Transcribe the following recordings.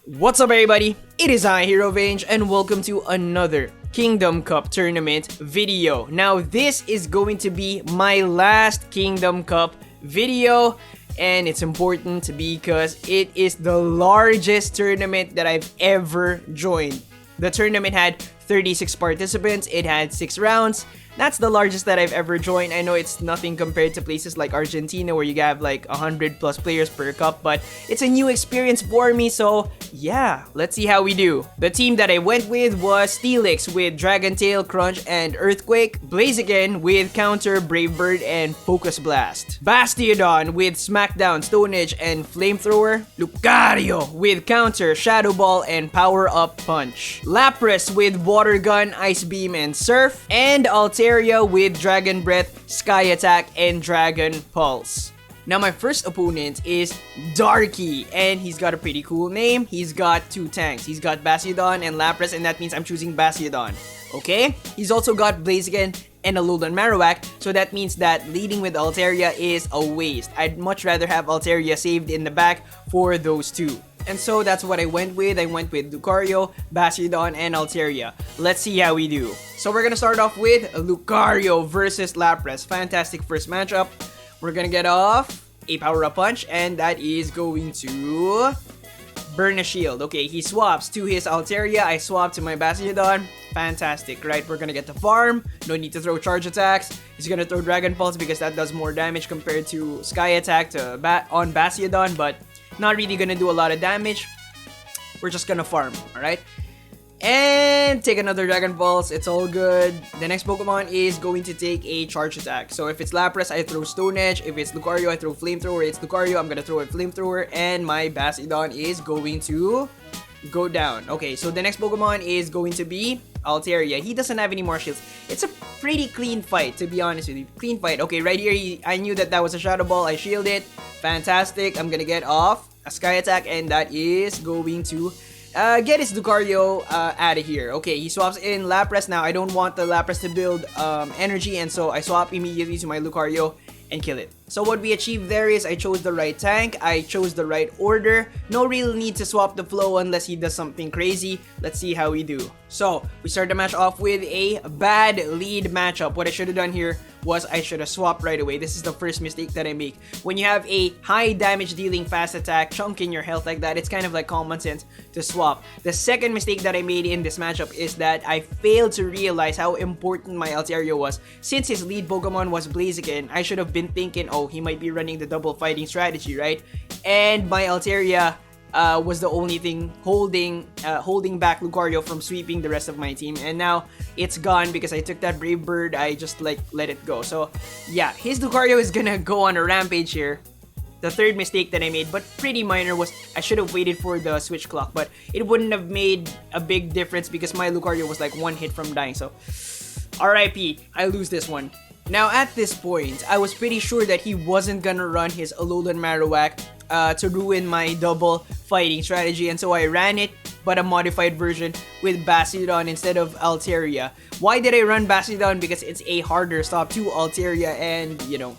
What's up everybody, it is I, Hero Vange, and welcome to another Kingdom Cup tournament video. Now this is going to be my last Kingdom Cup video, and it's important because it is the largest tournament that I've ever joined. The tournament had 36 participants, it had 6 rounds. That's the largest that I've ever joined. I know it's nothing compared to places like Argentina where you have like 100 plus players per cup, but it's a new experience for me, so yeah, let's see how we do. The team that I went with was Steelix with Dragon Tail, Crunch, and Earthquake, Blaziken with Counter, Brave Bird, and Focus Blast, Bastiodon with Smackdown, Stone Edge, and Flamethrower, Lucario with Counter, Shadow Ball, and Power Up Punch, Lapras with Water Gun, Ice Beam, and Surf, and Altaria with Dragon Breath, Sky Attack, and Dragon Pulse. Now my first opponent is Darky, and he's got a pretty cool name. He's got 2 tanks. He's got Bastiodon and Lapras, and that means I'm choosing Bastiodon. Okay? He's also got Blaziken and Alolan Marowak, so that means that leading with Altaria is a waste. I'd much rather have Altaria saved in the back for those two. And so that's what I went with. I went with Lucario, Bastiodon, and Altaria. Let's see how we do. So we're gonna start off with Lucario versus Lapras. Fantastic first matchup. We're gonna get off a Power Up Punch, and that is going to burn a shield. Okay, he swaps to his Altaria. I swap to my Bastiodon. Fantastic, right? We're gonna get the farm. No need to throw charge attacks. He's gonna throw Dragon Pulse because that does more damage compared to Sky Attack on Bastiodon, but not really gonna do a lot of damage. We're just gonna farm, alright? And take another Dragon Pulse. It's all good. The next Pokemon is going to take a charge attack. So if it's Lapras, I throw Stone Edge. If it's Lucario, I throw Flamethrower. It's Lucario, I'm gonna throw a Flamethrower. And my Bastiodon is going to go down. Okay, so the next Pokemon is going to be Altaria. He doesn't have any more shields. It's a pretty clean fight, to be honest with you. Clean fight. Okay, right here, I knew that was a Shadow Ball. I shield it. Fantastic. I'm gonna get off a Sky Attack, and that is going to get his Lucario out of here. Okay, he swaps in Lapras. Now, I don't want the Lapras to build energy, and so I swap immediately to my Lucario and kill it. So what we achieved there is I chose the right tank, I chose the right order. No real need to swap the flow unless he does something crazy. Let's see how we do. So we start the match off with a bad lead matchup. What I should have done here was I should have swapped right away. This is the first mistake that I make. When you have a high damage dealing fast attack chunking your health like that, it's kind of like common sense to swap. The second mistake that I made in this matchup is that I failed to realize how important my Altaria was. Since his lead Pokemon was Blaziken, I should have been thinking, oh, he might be running the double fighting strategy, right? And my Altaria was the only thing holding back Lucario from sweeping the rest of my team, and now it's gone because I took that Brave Bird. I just like let it go. So yeah, his Lucario is gonna go on a rampage here. The third mistake that I made, but pretty minor, was I should have waited for the switch clock, but it wouldn't have made a big difference because my Lucario was like 1 hit from dying. So RIP, I lose this one. Now at this point, I was pretty sure that he wasn't gonna run his Alolan Marowak to ruin my double fighting strategy, and so I ran it, but a modified version with Bastiodon instead of Altaria. Why did I run Bastiodon? Because it's a harder stop to Altaria, and you know,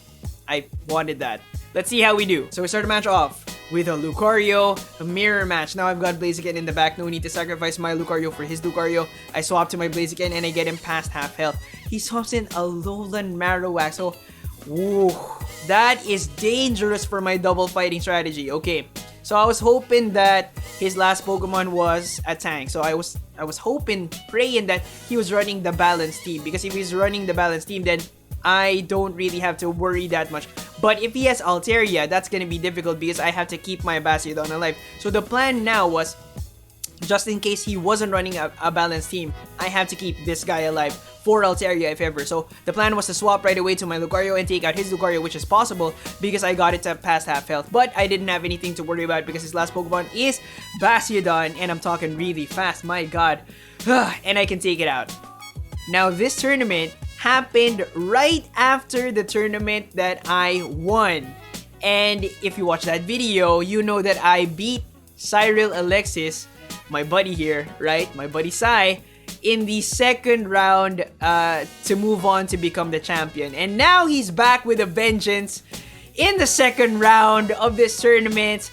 I wanted that. Let's see how we do. So we start the match off with a Lucario, a mirror match. Now I've got Blaziken in the back. No need to sacrifice my Lucario for his Lucario. I swap to my Blaziken and I get him past half health. He swaps in Alolan Marowak. So, woo, that is dangerous for my double fighting strategy. Okay, so I was hoping that his last Pokemon was a tank. So I was hoping, praying that he was running the balanced team. Because if he's running the balanced team, then I don't really have to worry that much. But if he has Altaria, that's gonna be difficult because I have to keep my Bastiodon alive. So the plan now was, just in case he wasn't running a balanced team, I have to keep this guy alive for Altaria if ever. So the plan was to swap right away to my Lucario and take out his Lucario, which is possible because I got it to past half health. But I didn't have anything to worry about because his last Pokemon is Bastiodon, and I'm talking really fast, my god. And I can take it out. Now this tournament happened right after the tournament that I won. And if you watch that video, you know that I beat CYRILALEXI'S, my buddy here, right? My buddy Cy, in the second round to move on to become the champion. And now he's back with a vengeance in the second round of this tournament.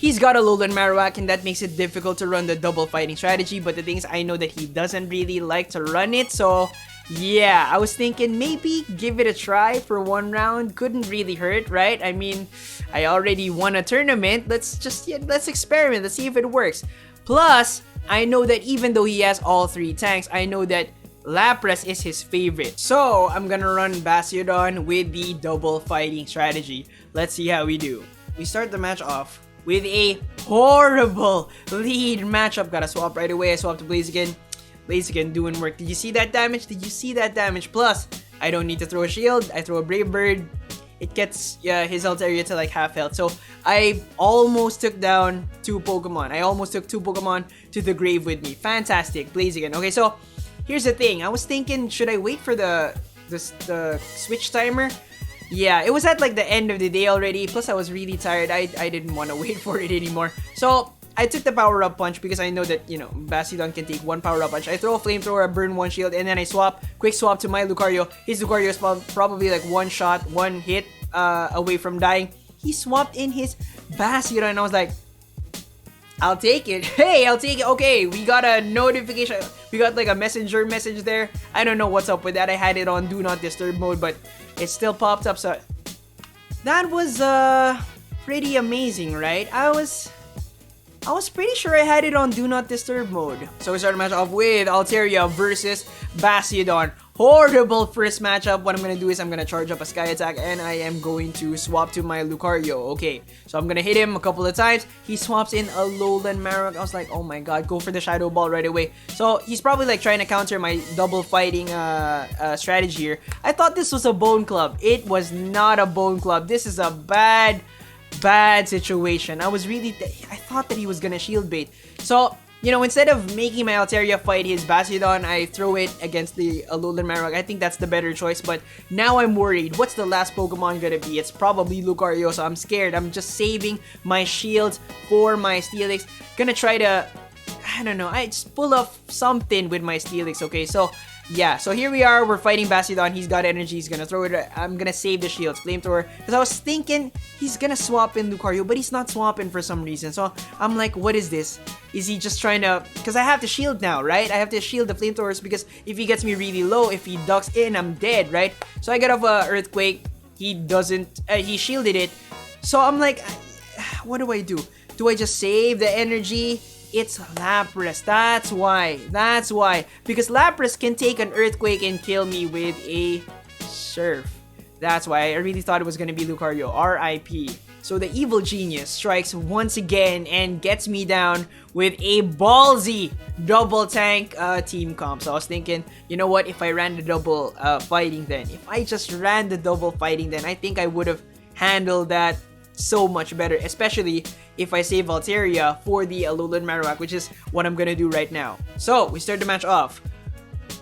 he's got a Alolan Marowak, and that makes it difficult to run the double fighting strategy. But the thing is, I know that he doesn't really like to run it, so yeah, I was thinking maybe give it a try for one round. Couldn't really hurt, right? I mean, I already won a tournament. Let's experiment. Let's see if it works. Plus, I know that even though he has all 3 tanks, I know that Lapras is his favorite. So, I'm gonna run Bastiodon with the double fighting strategy. Let's see how we do. We start the match off with a horrible lead matchup. Gotta swap right away. I swapped to Blaziken. Blaziken doing work. Did you see that damage? Did you see that damage? Plus, I don't need to throw a shield. I throw a Brave Bird. It gets his Altaria to like half health. So I almost took down 2 Pokemon. I almost took 2 Pokemon to the grave with me. Fantastic. Blaziken. Okay, so here's the thing. I was thinking, should I wait for the switch timer? Yeah, it was at like the end of the day already. Plus, I was really tired. I didn't want to wait for it anymore. So I took the power-up punch because I know that, you know, Bastiodon can take 1 power-up punch. I throw a flamethrower, I burn 1 shield, and then I quick swap to my Lucario. His Lucario is probably like 1 shot, 1 hit away from dying. He swapped in his Bastiodon, and I was like, I'll take it. Hey, I'll take it. Okay, we got a notification. We got like a messenger message there. I don't know what's up with that. I had it on Do Not Disturb mode, but it still popped up. So that was pretty amazing, right? I was pretty sure I had it on Do Not Disturb mode. So we start the match off with Altaria versus Bastiodon. Horrible first matchup. What I'm gonna do is I'm gonna charge up a Sky Attack, and I am going to swap to my Lucario. Okay, so I'm gonna hit him a couple of times. He swaps in a Alolan Marowak. I was like, oh my god, go for the Shadow Ball right away. So he's probably like trying to counter my double fighting strategy here. I thought this was a Bone Club. It was not a Bone Club. This is a bad situation. I thought that he was gonna shield bait. So, you know, instead of making my Altaria fight his Bastiodon, I throw it against the Alolan Marowak. I think that's the better choice, but now I'm worried. What's the last Pokemon gonna be? It's probably Lucario, so I'm scared. I'm just saving my shields for my Steelix. Gonna try to, I don't know, I just pull off something with my Steelix, okay? So, yeah, so here we are, we're fighting Bastiodon. He's got energy, he's gonna throw it. I'm gonna save the shields, flamethrower, because I was thinking he's gonna swap in Lucario, but he's not swapping for some reason. So I'm like, what is this? Is he just trying to, because I have to shield now, right? I have to shield the flamethrowers because if he gets me really low, if he ducks in, I'm dead, right? So I get off a Earthquake. He doesn't, he shielded it. So I'm like, what do I do? Do I just save the energy? It's Lapras. That's why. Because Lapras can take an Earthquake and kill me with a Surf. That's why I really thought it was going to be Lucario. RIP. So the evil genius strikes once again and gets me down with a ballsy double tank team comp. So I was thinking, you know what? If I ran the double fighting then, I think I would have handled that so much better, especially if I save Altaria for the Alolan Marowak, which is what I'm gonna do right now. So we start the match off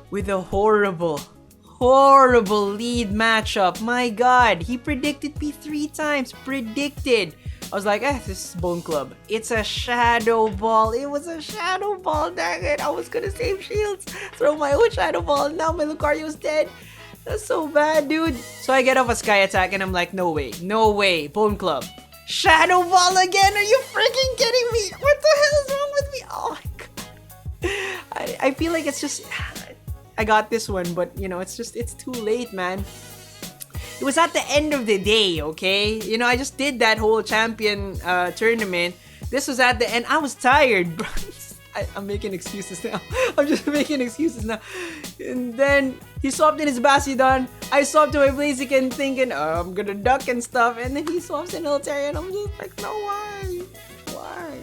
with a horrible lead matchup. My god, he predicted me 3 times. Predicted. I was like, this is Bone Club. It's a Shadow Ball. It was a Shadow Ball, dang it. I was gonna save shields, throw my own Shadow Ball. Now my Lucario's dead. That's so bad, dude. So I get off a Sky Attack and I'm like, no way, Bone Club. Shadow Ball again? Are you freaking kidding me? What the hell is wrong with me? Oh my god. I feel like it's just, I got this one, but you know, it's too late, man. It was at the end of the day, okay? You know, I just did that whole champion tournament. This was at the end. I was tired, bro. I'm making excuses now. I'm just making excuses now. And then he swapped in his Bastiodon. I swapped to my Blaziken thinking, I'm gonna duck and stuff. And then he swaps in Altaria and I'm just like, no, why? Why?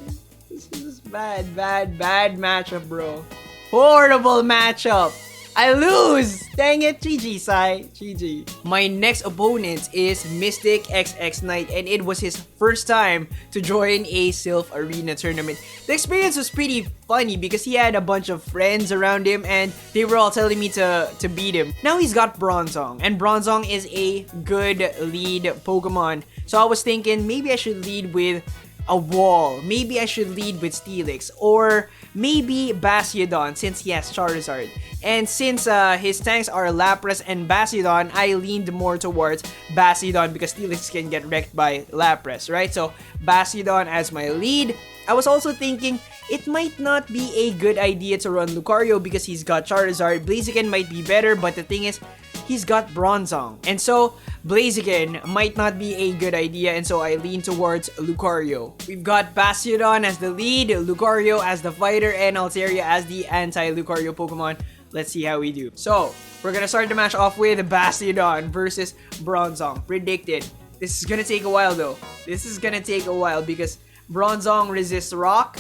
This is just bad matchup, bro. Horrible matchup. I lose! Dang it, GG, Sai. GG. My next opponent is MYSTICXXKNIGHT, and it was his first time to join a Sylph Arena tournament. The experience was pretty funny because he had a bunch of friends around him and they were all telling me to beat him. Now he's got Bronzong, and Bronzong is a good lead Pokemon. So I was thinking maybe I should lead with a wall. Maybe I should lead with Steelix, or maybe Bastiodon since he has Charizard. And since his tanks are Lapras and Bastiodon, I leaned more towards Bastiodon because Steelix can get wrecked by Lapras, right? So Bastiodon as my lead. I was also thinking it might not be a good idea to run Lucario because he's got Charizard. Blaziken might be better, but the thing is, he's got Bronzong. And so, Blaziken might not be a good idea, and so I lean towards Lucario. We've got Bastiodon as the lead, Lucario as the fighter, and Altaria as the anti-Lucario Pokemon. Let's see how we do. So, we're gonna start the match off with Bastiodon versus Bronzong. Predicted. This is gonna take a while though. This is gonna take a while because Bronzong resists Rock.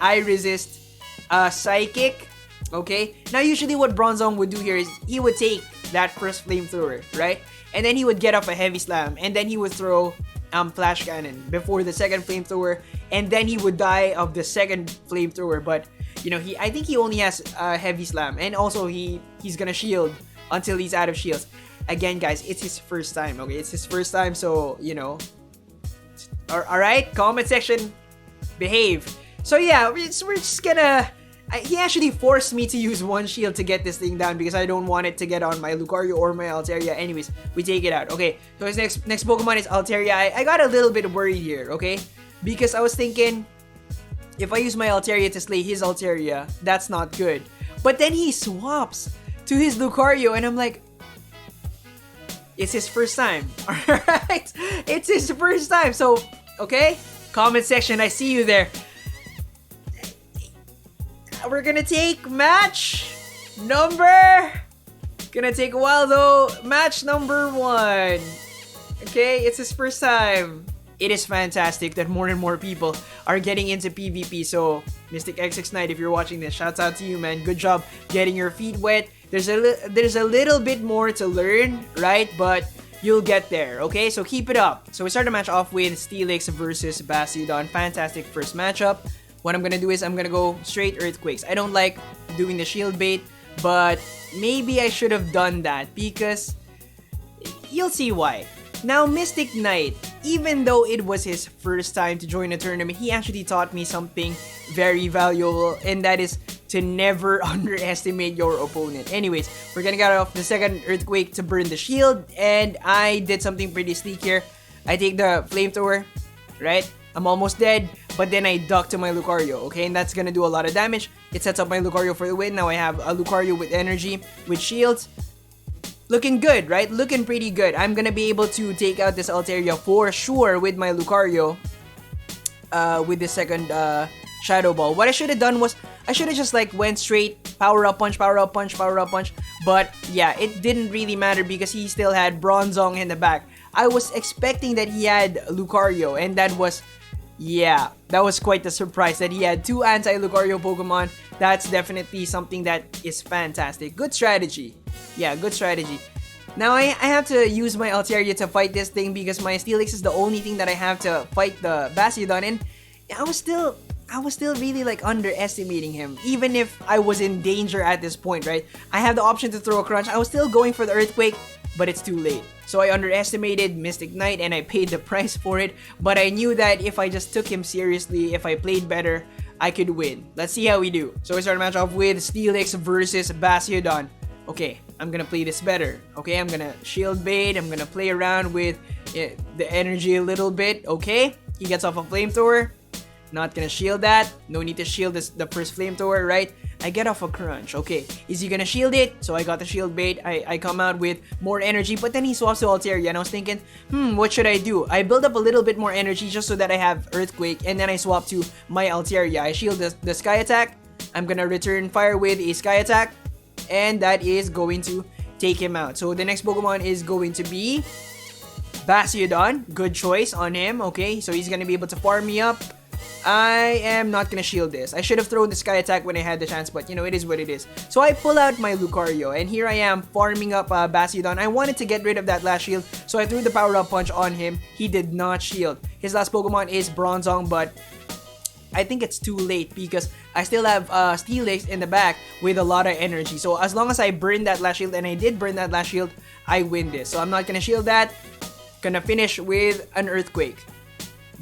I resist Psychic. Okay? Now, usually what Bronzong would do here is he would take that first flamethrower, right? And then he would get off a heavy slam, and then he would throw flash cannon before the second flamethrower, and then he would die of the second flamethrower. But you know, I think he only has a heavy slam, and also he's gonna shield until he's out of shields. Again, guys, it's his first time. Okay, it's his first time, so you know. All right, comment section, behave. So yeah, we're just gonna. He actually forced me to use one shield to get this thing down because I don't want it to get on my Lucario or my Altaria. Anyways, we take it out. Okay, so his next Pokemon is Altaria. I got a little bit worried here, okay? Because I was thinking, if I use my Altaria to slay his Altaria, that's not good. But then he swaps to his Lucario, and I'm like, it's his first time. Alright? It's his first time. So, okay? Comment section, I see you there. We're gonna take match number... Gonna take a while though. Match number 1. Okay, it's his first time. It is fantastic that more and more people are getting into PvP. So, MYSTICXXKNIGHT, if you're watching this, shouts out to you, man. Good job getting your feet wet. There's a little bit more to learn, right? But you'll get there, okay? So keep it up. So we start the match off with Steelix versus Bastiodon. Fantastic first matchup. What I'm gonna do is I'm gonna go straight Earthquakes. I don't like doing the shield bait, but maybe I should have done that because you'll see why. Now, Mystic Knight, even though it was his first time to join a tournament, he actually taught me something very valuable, and that is to never underestimate your opponent. Anyways, we're gonna get off the second Earthquake to burn the shield, and I did something pretty sleek here. I take the Flamethrower, right? I'm almost dead, but then I duck to my Lucario, okay? And that's gonna do a lot of damage. It sets up my Lucario for the win. Now I have a Lucario with energy, with shields. Looking good, right? Looking pretty good. I'm gonna be able to take out this Altaria for sure with my Lucario. With the second Shadow Ball. What I should have done was, I should have just like went straight Power Up Punch, Power Up Punch, Power Up Punch. But yeah, it didn't really matter because he still had Bronzong in the back. I was expecting that he had Lucario, and that was... yeah, that was quite a surprise that he had 2 anti-Lucario Pokemon. That's definitely something that is fantastic. Good strategy. Yeah, good strategy. Now, I have to use my Altaria to fight this thing because my Steelix is the only thing that I have to fight the Bastiodon, and I was still really like underestimating him. Even if I was in danger at this point, right? I have the option to throw a Crunch. I was still going for the Earthquake, but it's too late. So I underestimated Mystic Knight and I paid the price for it. But I knew that if I just took him seriously, if I played better, I could win. Let's see how we do. So we start the match off with Steelix versus Bastiodon. Okay, I'm gonna play this better. Okay, I'm gonna shield bait. I'm gonna play around with the energy a little bit. Okay, he gets off a Flamethrower. Not gonna shield that. No need to shield the first Flamethrower, right? I get off a Crunch. Okay, is he gonna shield it? So I got the shield bait. I come out with more energy, but then he swaps to Altaria, and I was thinking, what should I do? I build up a little bit more energy just so that I have Earthquake, and then I swap to my Altaria. I shield the Sky Attack. I'm gonna return fire with a Sky Attack, and that is going to take him out. So the next Pokemon is going to be Bastiodon. Good choice on him. Okay, so he's gonna be able to farm me up. I am not gonna shield this. I should have thrown the Sky Attack when I had the chance, but you know, it is what it is. So I pull out my Lucario, and here I am farming up Bastiodon. I wanted to get rid of that last shield, so I threw the Power Up Punch on him. He did not shield. His last Pokemon is Bronzong, but I think it's too late because I still have Steelix in the back with a lot of energy. So as long as I burn that last shield, and I did burn that last shield, I win this. So I'm not gonna shield that. Gonna finish with an Earthquake.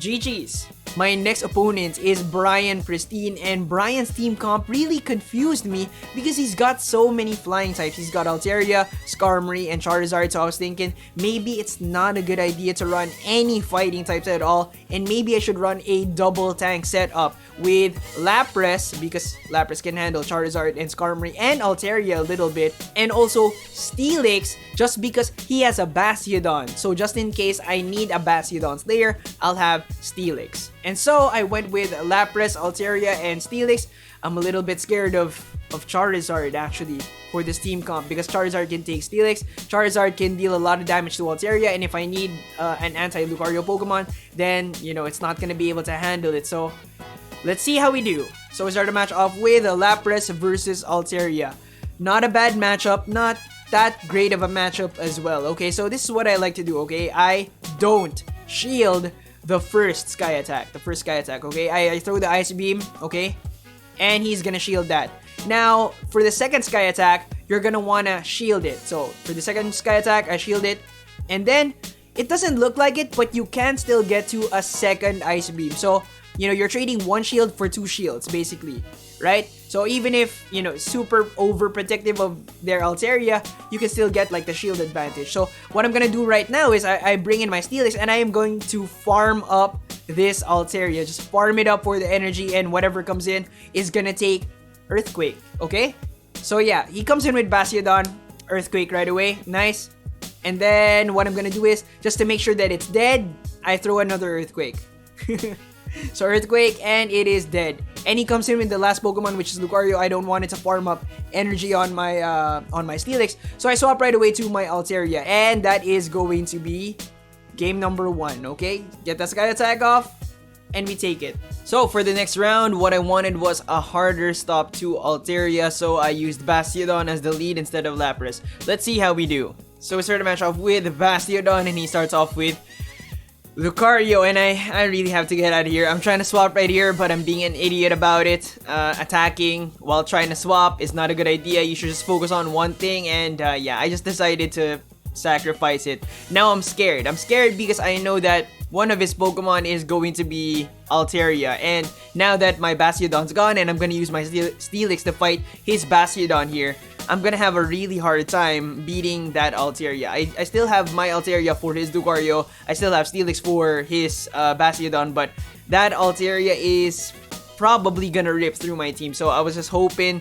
GG's. My next opponent is BRYANPRISTINE, and Brian's team comp really confused me because he's got so many flying types. He's got Altaria, Skarmory, and Charizard, so I was thinking maybe it's not a good idea to run any fighting types at all, and maybe I should run a double tank setup with Lapras because Lapras can handle Charizard and Skarmory and Altaria a little bit, and also Steelix just because he has a Bastiodon. So just in case I need a Bastiodon Slayer, I'll have Steelix. And so I went with Lapras, Altaria, and Steelix. I'm a little bit scared of Charizard actually for this team comp because Charizard can take Steelix, Charizard can deal a lot of damage to Altaria, and if I need an anti-Lucario Pokemon, then you know it's not gonna be able to handle it. So let's see how we do. So we start the match off with Lapras versus Altaria. Not a bad matchup, not that great of a matchup as well. Okay, so this is what I like to do. Okay, I don't shield the first sky attack, okay? I throw the ice beam, okay? And he's gonna shield that. Now, for the second sky attack, you're gonna wanna shield it. So, for the second sky attack, I shield it. And then, it doesn't look like it, but you can still get to a second ice beam. So, you know, you're trading one shield for two shields, basically, right? So even if, you know, super overprotective of their Altaria, you can still get like the shield advantage. So what I'm gonna do right now is I bring in my Steelix and I am going to farm up this Altaria. Just farm it up for the energy, and whatever comes in is gonna take Earthquake, okay? So yeah, he comes in with Bastiodon, Earthquake right away, nice. And then what I'm gonna do is, just to make sure that it's dead, I throw another Earthquake. So Earthquake, and it is dead. And he comes in with the last Pokemon, which is Lucario. I don't want it to farm up energy on my Steelix, so I swap right away to my Altaria, and that is going to be game number 1. Okay, get that Sky Attack off, and we take it. So for the next round, what I wanted was a harder stop to Altaria, so I used Bastiodon as the lead instead of Lapras. Let's see how we do. So we start the match off with Bastiodon, and he starts off with Lucario, and I really have to get out of here. I'm trying to swap right here, but I'm being an idiot about it. Attacking while trying to swap is not a good idea. You should just focus on one thing, and yeah, I just decided to sacrifice it. Now I'm scared. I'm scared because I know that one of his Pokemon is going to be Altaria, and now that my Bastiodon's gone and I'm gonna use my Steelix to fight his Bastiodon here, I'm gonna have a really hard time beating that Altaria. I still have my Altaria for his Lucario, I still have Steelix for his Bastiodon, but that Altaria is probably gonna rip through my team. So I was just hoping,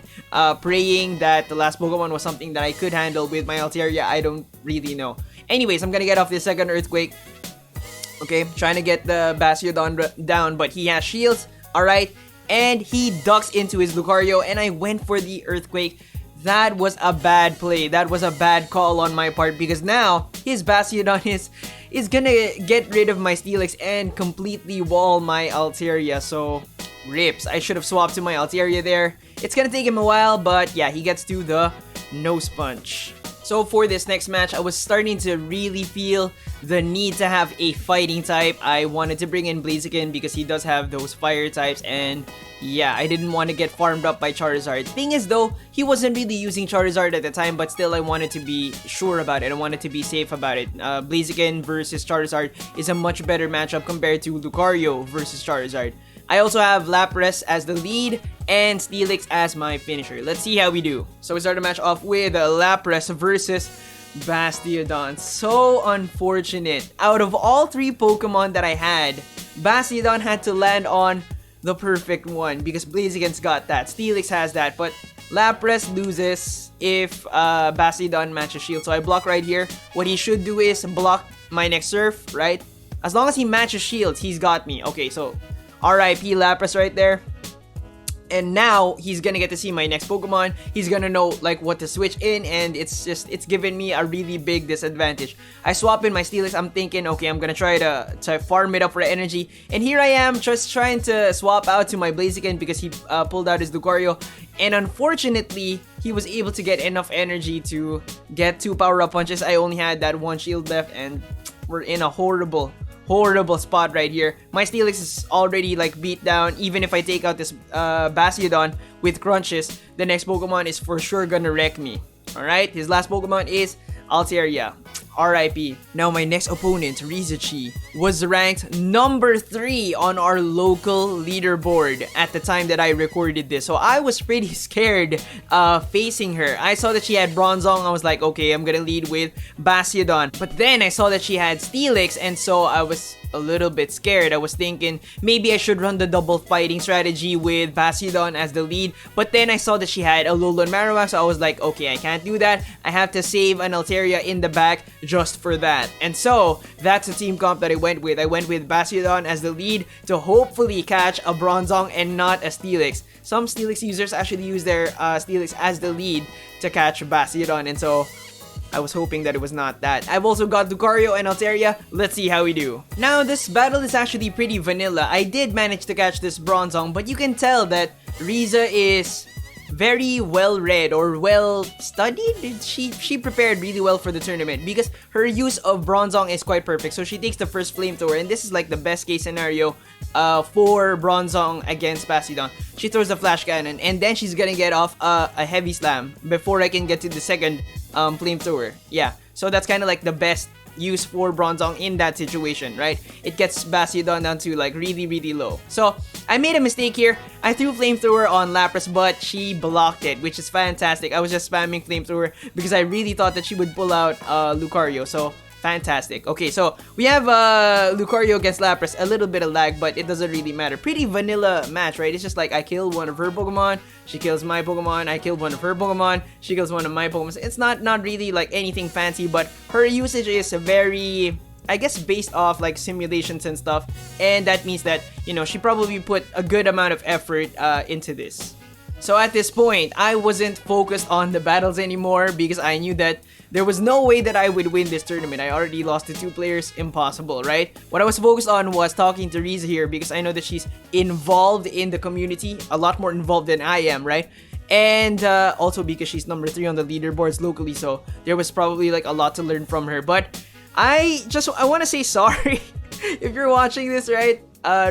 praying that the last Pokemon was something that I could handle with my Altaria. I don't really know. Anyways, I'm gonna get off this second Earthquake. Okay, trying to get the Bastiodon down, but he has shields. Alright, and he ducks into his Lucario, and I went for the Earthquake. That was a bad play. That was a bad call on my part, because now his Bastiodon is gonna get rid of my Steelix and completely wall my Altaria. So, rips. I should have swapped to my Altaria there. It's gonna take him a while, but yeah, he gets to the Nose Punch. So for this next match, I was starting to really feel the need to have a fighting type. I wanted to bring in Blaziken because he does have those fire types, and yeah, I didn't want to get farmed up by Charizard. Thing is though, he wasn't really using Charizard at the time, but still I wanted to be sure about it. I wanted to be safe about it. Blaziken versus Charizard is a much better matchup compared to Lucario versus Charizard. I also have Lapras as the lead and Steelix as my finisher. Let's see how we do. So we start the match off with Lapras versus Bastiodon. So unfortunate. Out of all 3 Pokemon that I had, Bastiodon had to land on the perfect one because Blaziken's got that. Steelix has that, but Lapras loses if Bastiodon matches shield. So I block right here. What he should do is block my next Surf, right? As long as he matches shields, he's got me. Okay, so RIP Lapras right there. And now he's gonna get to see my next Pokemon. He's gonna know like what to switch in, and it's given me a really big disadvantage. I swap in my Steelix. I'm thinking, okay, I'm gonna try to farm it up for energy, and here I am just trying to swap out to my Blaziken because he pulled out his Lucario, and unfortunately he was able to get enough energy to get 2 power-up punches. I only had that 1 shield left, and we're in a horrible spot right here. My Steelix is already like beat down. Even if I take out this Bastiodon with crunches, the next Pokemon is for sure gonna wreck me. Alright, his last Pokemon is Altaria. RIP. Now my next opponent, Rizachi, was ranked number 3 on our local leaderboard at the time that I recorded this. So I was pretty scared facing her. I saw that she had Bronzong. I was like, okay, I'm gonna lead with Bastiodon. But then I saw that she had Steelix, and so I was a little bit scared. I was thinking maybe I should run the double fighting strategy with Bastiodon as the lead, but then I saw that she had a Alolan Marowak, so I was like, okay, I can't do that. I have to save an Altaria in the back just for that. And so that's the team comp that I went with. I went with Bastiodon as the lead to hopefully catch a Bronzong and not a Steelix. Some Steelix users actually use their Steelix as the lead to catch Bastiodon, and so I was hoping that it was not that. I've also got Lucario and Altaria. Let's see how we do. Now, this battle is actually pretty vanilla. I did manage to catch this Bronzong, but you can tell that Riza is very well read or well studied. She prepared really well for the tournament because her use of Bronzong is quite perfect. So she takes the first flamethrower, and this is like the best case scenario for Bronzong against Bastiodon. She throws the flash cannon, and then she's gonna get off a heavy slam before I can get to the second flamethrower. Yeah, so that's kind of like the best use for Bronzong in that situation, right? It gets Bastiodon down to like really low. So I made a mistake here. I threw flamethrower on Lapras, but she blocked it, which is fantastic. I was just spamming flamethrower because I really thought that she would pull out Lucario. So fantastic. Okay, so we have Lucario against Lapras. A little bit of lag, but it doesn't really matter. Pretty vanilla match, right? It's just like I kill one of her Pokemon, she kills my Pokemon, I kill one of her Pokemon, she kills one of my Pokemon. It's not really like anything fancy, but her usage is very, I guess, based off like simulations and stuff, and that means that, you know, she probably put a good amount of effort into this. So at this point, I wasn't focused on the battles anymore because I knew that there was no way that I would win this tournament. I already lost to 2 players. Impossible, right? What I was focused on was talking to Riza here because I know that she's involved in the community, a lot more involved than I am, right? And also because she's number 3 on the leaderboards locally, so there was probably like a lot to learn from her. But I want to say sorry if you're watching this, right?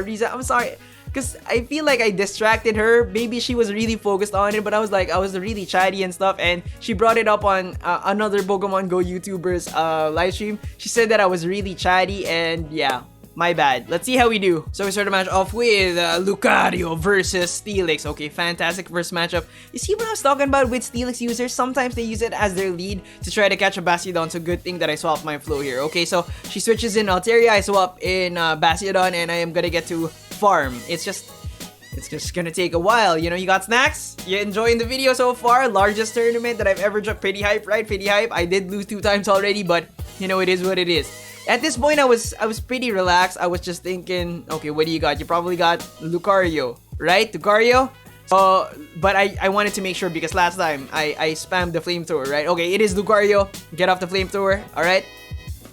Riza, I'm sorry. Because I feel like I distracted her. Maybe she was really focused on it, but I was really chatty and stuff, and she brought it up on another Pokemon Go YouTuber's live stream. She said that I was really chatty, and yeah, my bad. Let's see how we do. So we start the match off with Lucario versus Steelix. Okay, fantastic first matchup. You see what I was talking about with Steelix users? Sometimes they use it as their lead to try to catch a Bastiodon. So good thing that I swapped my flow here. Okay, so she switches in Altaria, I swap in Bastiodon, and I am gonna get to farm. It's just gonna take a while. You know, you got snacks? You enjoying the video so far? Largest tournament that I've ever dropped. Pretty hype, right? Pretty hype. I did lose 2 times already, but you know, it is what it is. At this point, I was pretty relaxed. I was just thinking, okay, what do you got? You probably got Lucario, right? Lucario? But I wanted to make sure because last time I spammed the flamethrower, right? Okay, it is Lucario. Get off the flamethrower, alright?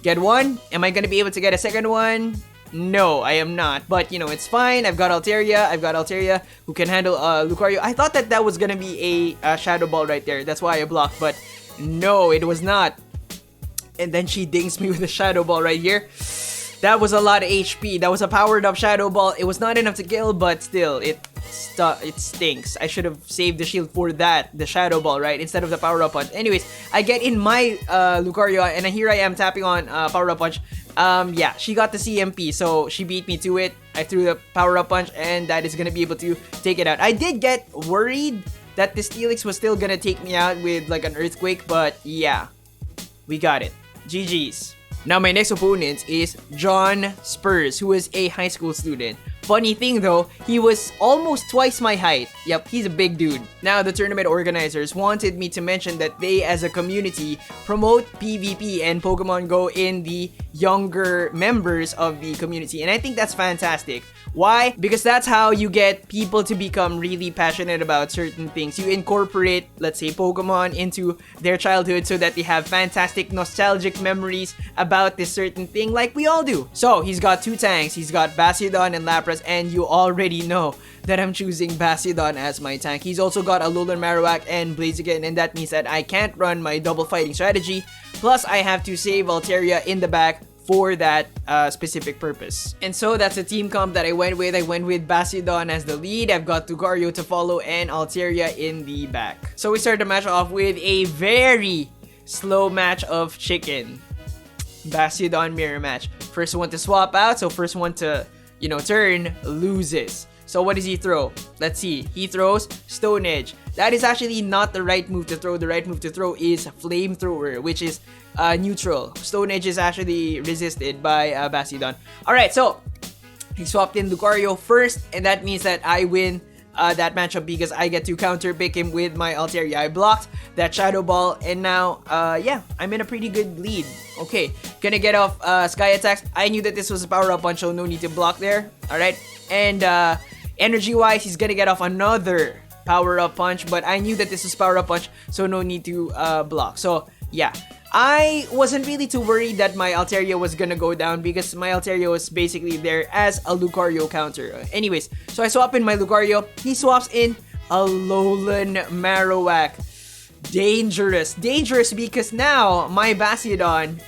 Get one. Am I gonna be able to get a second one? No, I am not. But, you know, it's fine. I've got Altaria who can handle Lucario. I thought that was gonna be a Shadow Ball right there. That's why I blocked, but no, it was not. And then she dings me with a Shadow Ball right here. That was a lot of HP. That was a powered up Shadow Ball. It was not enough to kill, but still, it stinks. I should have saved the shield for that, the Shadow Ball, right? Instead of the Power Up Punch. Anyways, I get in my Lucario, and here I am tapping on Power Up Punch. Yeah, she got the CMP, so she beat me to it. I threw the Power Up Punch, and that is gonna be able to take it out. I did get worried that the Steelix was still gonna take me out with like an Earthquake, but yeah, we got it. GG's. Now my next opponent is JOHNSPUR'S, who is a high school student. Funny thing though, he was almost twice my height. Yep, he's a big dude. Now the tournament organizers wanted me to mention that they as a community promote PvP and Pokemon Go in the younger members of the community, and I think that's fantastic. Why? Because that's how you get people to become really passionate about certain things. You incorporate, let's say, Pokemon into their childhood so that they have fantastic nostalgic memories about this certain thing like we all do. So, he's got 2 tanks. He's got Bastiodon and Lapras, and you already know that I'm choosing Bastiodon as my tank. He's also got Alolan Marowak and Blaziken, and that means that I can't run my double fighting strategy. Plus, I have to save Altaria in the back for that specific purpose. And so that's the team comp that I went with. I went with Bastiodon as the lead. I've got Lucario to follow and Altaria in the back. So we start the match off with a very slow match of chicken. Bastiodon mirror match. First one to swap out, so first one to, you know, turn loses. So what does he throw? Let's see. He throws Stone Edge. That is actually not the right move to throw. The right move to throw is Flamethrower, which is neutral. Stone Edge is actually resisted by Bastiodon. Alright, so he swapped in Lucario first, and that means that I win that matchup because I get to counter pick him with my Altaria. I blocked that Shadow Ball, and now, yeah, I'm in a pretty good lead. Okay, gonna get off Sky Attacks. I knew that this was a power-up punch, so no need to block there. Alright, and energy-wise, he's gonna get off another power-up punch, but I knew that this was power-up punch, so no need to block. So, yeah. I wasn't really too worried that my Altaria was gonna go down because my Altaria was basically there as a Lucario counter. Anyways, so I swap in my Lucario. He swaps in a Alolan Marowak. Dangerous. Dangerous because now my Bastiodon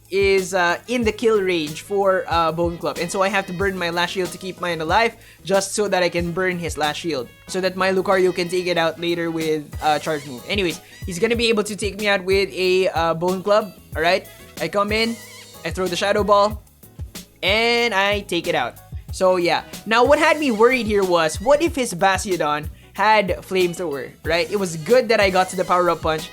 is in the kill range for Bone Club. And so I have to burn my last shield to keep mine alive just so that I can burn his last shield. So that my Lucario can take it out later with Charge Move. Anyways, he's gonna be able to take me out with a Bone Club. Alright, I come in, I throw the Shadow Ball, and I take it out. So yeah, now what had me worried here was, what if his Bastiodon had Flamethrower, right? It was good that I got to the power-up punch.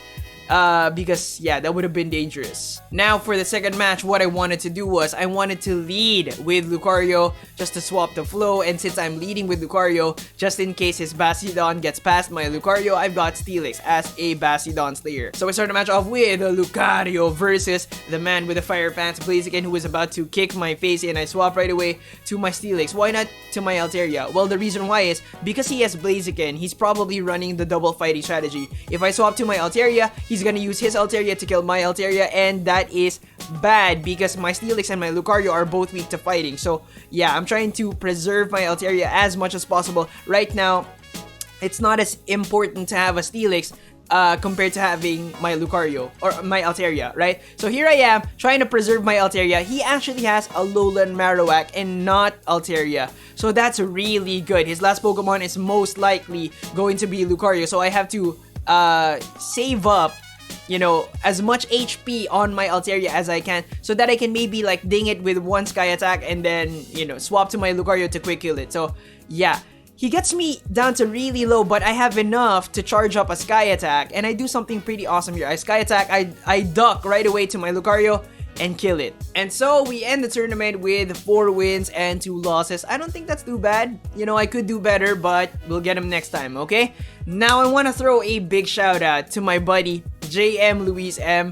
Because yeah, that would have been dangerous. Now for the second match, what I wanted to do was I wanted to lead with Lucario just to swap the flow, and since I'm leading with Lucario, just in case his Bastiodon gets past my Lucario, I've got Steelix as a Bastiodon Slayer. So we start the match off with Lucario versus the man with the Fire Pants, Blaziken, who is about to kick my face in. I swap right away to my Steelix. Why not to my Altaria? Well, the reason why is because he has Blaziken, he's probably running the double fighting strategy. If I swap to my Altaria, he's gonna use his Altaria to kill my Altaria, and that is bad because my Steelix and my Lucario are both weak to fighting. So yeah, I'm trying to preserve my Altaria as much as possible. Right now, it's not as important to have a Steelix compared to having my Lucario or my Altaria, right? So here I am trying to preserve my Altaria. He actually has a Alolan Marowak and not Altaria. So that's really good. His last Pokemon is most likely going to be Lucario. So I have to save up, you know, as much HP on my Altaria as I can so that I can maybe like ding it with one Sky Attack and then, you know, swap to my Lucario to quick kill it. So yeah, he gets me down to really low, but I have enough to charge up a Sky Attack, and I do something pretty awesome here. I Sky Attack, I duck right away to my Lucario and kill it. And so we end the tournament with 4 wins and 2 losses. I don't think that's too bad. You know, I could do better, but we'll get him next time, okay? Now I want to throw a big shout out to my buddy JM Luis M.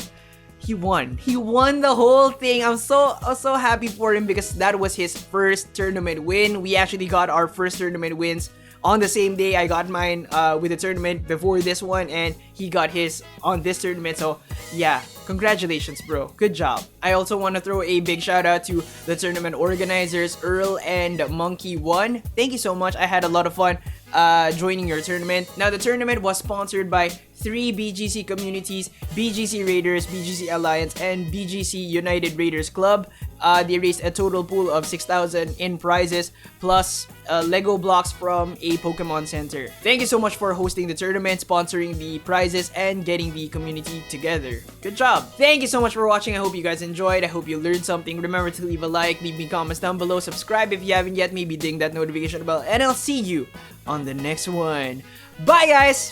He won. He won the whole thing. I'm so happy for him because that was his first tournament win. We actually got our first tournament wins on the same day. I got mine with the tournament before this one, and he got his on this tournament. So yeah, congratulations, bro. Good job. I also want to throw a big shout out to the tournament organizers, Earl and Monkey 1. Thank you so much. I had a lot of fun joining your tournament. Now the tournament was sponsored by 3 BGC communities: BGC Raiders, BGC Alliance, and BGC United Raiders Club. They raised a total pool of 6,000 in prizes plus Lego blocks from a Pokemon Center. Thank you so much for hosting the tournament, sponsoring the prizes, and getting the community together. Good job. Thank you so much for watching. I hope you guys enjoyed. I hope you learned something. Remember to leave a like, leave me comments down below, subscribe if you haven't yet, maybe ding that notification bell, and I'll see you on the next one. Bye guys!